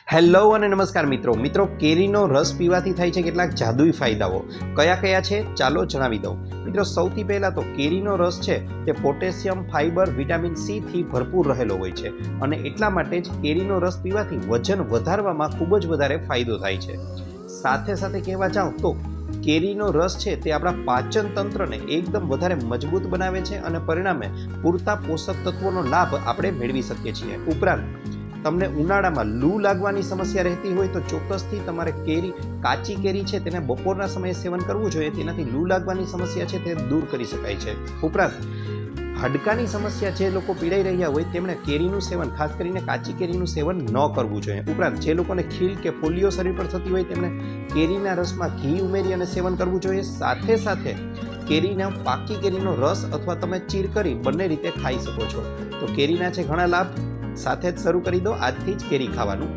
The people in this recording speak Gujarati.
હેલો અને નમસ્કાર મિત્રો કેરીનો રસ પીવાથી થાય છે કેટલાક જાદુઈ ફાયદાઓ કયા છે ચાલો જણાવી દઉં મિત્રો। સૌથી પહેલાં તો કેરીનો રસ છે તે પોટેશિયમ, ફાઇબર, વિટામિન સી થી ભરપૂર રહેલો હોય છે અને એટલા માટે જ કેરીનો રસ પીવાથી વજન વધારવામાં ખૂબ જ વધારે ફાયદો થાય છે। સાથે કહેવા જાઉં તો કેરીનો રસ છે તે આપણા પાચન તંત્રને એકદમ વધારે મજબૂત બનાવે છે અને પરિણામે પૂરતા પોષક તત્વોનો લાભ આપણે મેળવી શકીએ છીએ। ઉપરાંત તમને ઉનાળામાં લૂ લાગવાની સમસ્યા રહેતી હોય તો ચોક્કસથી તમારે કાચી કેરી છે તેને બપોરના સમયે સેવન કરવું જોઈએ, તેનાથી લૂ લાગવાની સમસ્યા છે તે દૂર કરી શકાય છે। ઉપરાંત હાડકાની સમસ્યા જે લોકો પીડાઈ રહ્યા હોય તેમણે કેરીનું સેવન, ખાસ કરીને કાચી કેરીનું સેવન ન કરવું જોઈએ। ઉપરાંત જે લોકોને ખીલ કે ફોલ્લીઓ શરીર પર થતી હોય તેમણે કેરીના રસમાં ઘી ઉમેરી અને સેવન કરવું જોઈએ। સાથે પાકી કેરીનો રસ અથવા તમે ચીર કરી બંને રીતે ખાઈ શકો છો। તો કેરીના છે ઘણા લાભ, સાથે જ શરૂ કરી દો આજથી જ કેરી ખાવાનું।